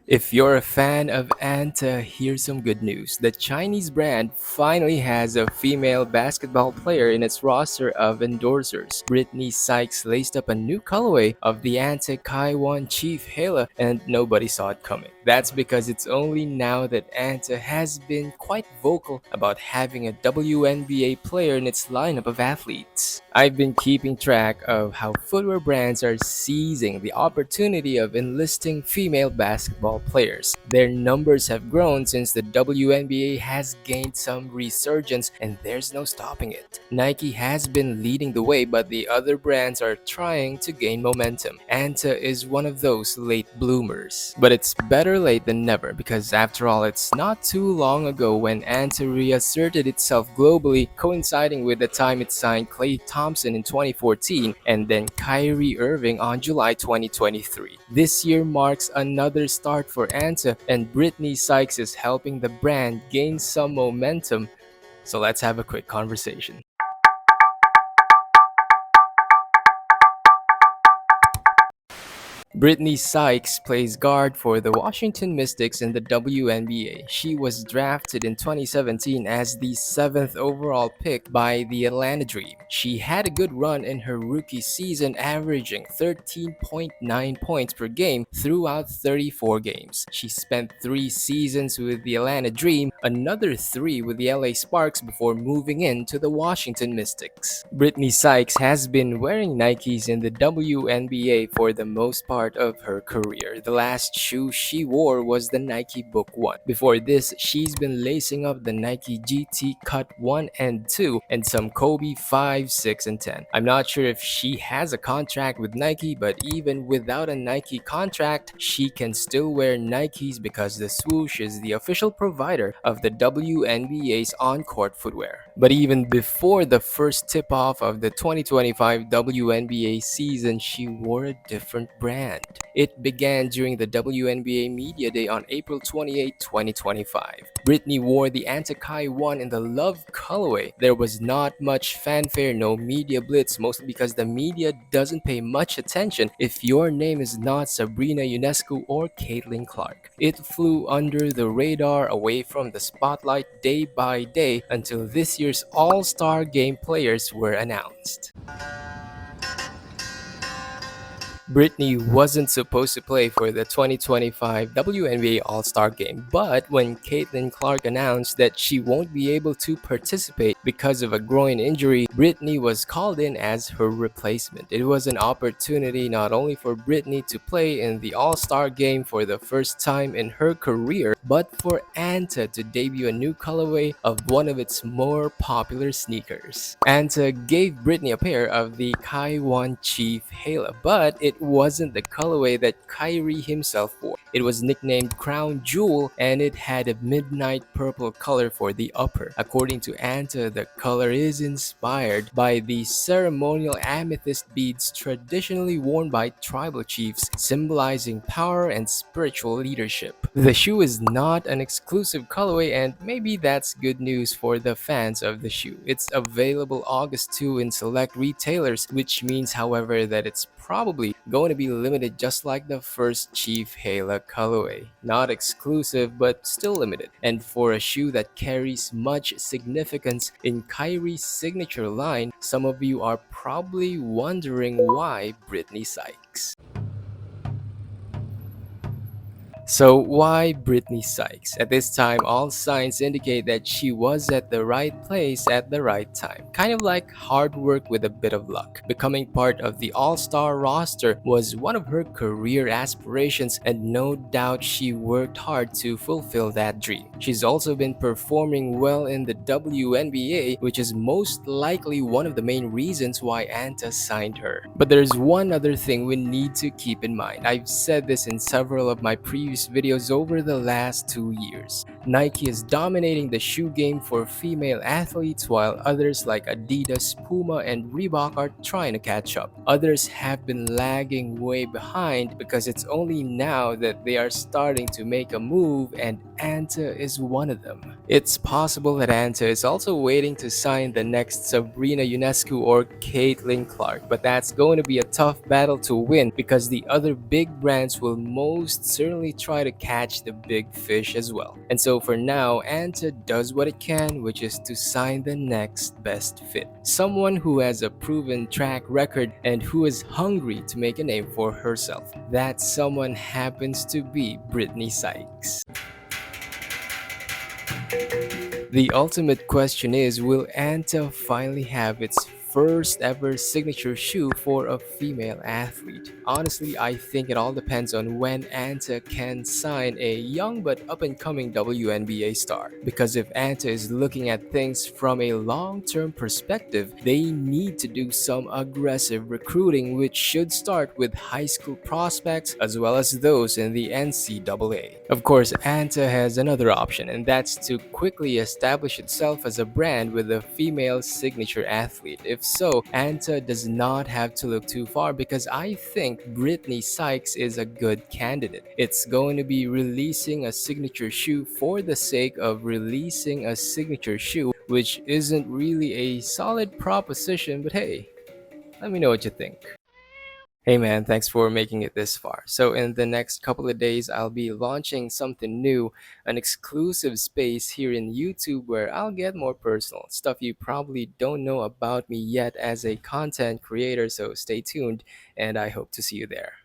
If you're a fan of Anta, here's some good news. The Chinese brand finally has a female basketball player in its roster of endorsers. Brittney Sykes laced up a new colorway of the Anta Kaiwan Chief Halo, and nobody saw it coming. That's because it's only now that Anta has been quite vocal about having a WNBA player in its lineup of athletes. I've been keeping track of how footwear brands are seizing the opportunity of enlisting female basketball players. Their numbers have grown since the WNBA has gained some resurgence, and there's no stopping it. Nike has been leading the way, but the other brands are trying to gain momentum. Anta is one of those late bloomers. But it's better late than never, because after all, it's not too long ago when Anta reasserted itself globally, coinciding with the time it signed Klay Thompson in 2014 and then Kyrie Irving on July 2023. This year marks another start for Anta, and Brittney Sykes is helping the brand gain some momentum. So let's have a quick conversation. Brittney Sykes plays guard for the Washington Mystics in the WNBA. She was drafted in 2017 as the 7th overall pick by the Atlanta Dream. She had a good run in her rookie season, averaging 13.9 points per game throughout 34 games. She spent 3 seasons with the Atlanta Dream, another 3 with the LA Sparks before moving into the Washington Mystics. Brittney Sykes has been wearing Nikes in the WNBA for the most part of her career. The last shoe she wore was the Nike Book 1. Before this, she's been lacing up the Nike GT Cut 1 and 2 and some Kobe 5, 6, and 10. I'm not sure if she has a contract with Nike, but even without a Nike contract, she can still wear Nikes because the swoosh is the official provider of the WNBA's on-court footwear. But even before the first tip-off of the 2025 WNBA season, she wore a different brand. It began during the WNBA Media Day on April 28, 2025. Brittney wore the Anta Kai 1 in the Love colorway. There was not much fanfare, no media blitz, mostly because the media doesn't pay much attention if your name is not Sabrina Ionescu or Caitlin Clark. It flew under the radar, away from the spotlight day by day until this year's All-Star Game players were announced. Brittney wasn't supposed to play for the 2025 WNBA All-Star Game, but when Caitlin Clark announced that she won't be able to participate because of a groin injury, Brittney was called in as her replacement. It was an opportunity not only for Brittney to play in the All-Star Game for the first time in her career, but for Anta to debut a new colorway of one of its more popular sneakers. Anta gave Brittney a pair of the Kaiwan Chief Halo, but it wasn't the colorway that Kyrie himself wore. It was nicknamed Crown Jewel, and it had a midnight purple color for the upper. According to Anta, the color is inspired by the ceremonial amethyst beads traditionally worn by tribal chiefs, symbolizing power and spiritual leadership. The shoe is not an exclusive colorway, and maybe that's good news for the fans of the shoe. It's available August 2 in select retailers, which means, however, that it's probably going to be limited just like the first Chief Halo colorway. Not exclusive, but still limited. And for a shoe that carries much significance in Kyrie's signature line, some of you are probably wondering why Brittney Sykes. So why Brittney Sykes? At this time, all signs indicate that she was at the right place at the right time. Kind of like hard work with a bit of luck. Becoming part of the All-Star roster was one of her career aspirations, and no doubt she worked hard to fulfill that dream. She's also been performing well in the WNBA, which is most likely one of the main reasons why Anta signed her. But there's one other thing we need to keep in mind. I've said this in several of my previous videos over the last 2 years. Nike is dominating the shoe game for female athletes, while others like Adidas, Puma, and Reebok are trying to catch up. Others have been lagging way behind because it's only now that they are starting to make a move, and Anta is one of them. It's possible that Anta is also waiting to sign the next Sabrina Ionescu or Caitlin Clark, but that's going to be a tough battle to win because the other big brands will most certainly try to catch the big fish as well. And so for now, Anta does what it can, which is to sign the next best fit. Someone who has a proven track record and who is hungry to make a name for herself. That someone happens to be Brittney Sykes. The ultimate question is, will Anta finally have its first ever signature shoe for a female athlete? Honestly, I think it all depends on when Anta can sign a young but up and coming WNBA star. Because if Anta is looking at things from a long term perspective, they need to do some aggressive recruiting, which should start with high school prospects as well as those in the NCAA. Of course, Anta has another option, and that's to quickly establish itself as a brand with a female signature athlete. If so, Anta does not have to look too far because I think Brittney Sykes is a good candidate. It's going to be releasing a signature shoe for the sake of releasing a signature shoe, which isn't really a solid proposition, but hey, let me know what you think. Hey man, thanks for making it this far. So, in the next couple of days, I'll be launching something new, an exclusive space here in YouTube where I'll get more personal, stuff you probably don't know about me yet as a content creator. So, stay tuned, and I hope to see you there.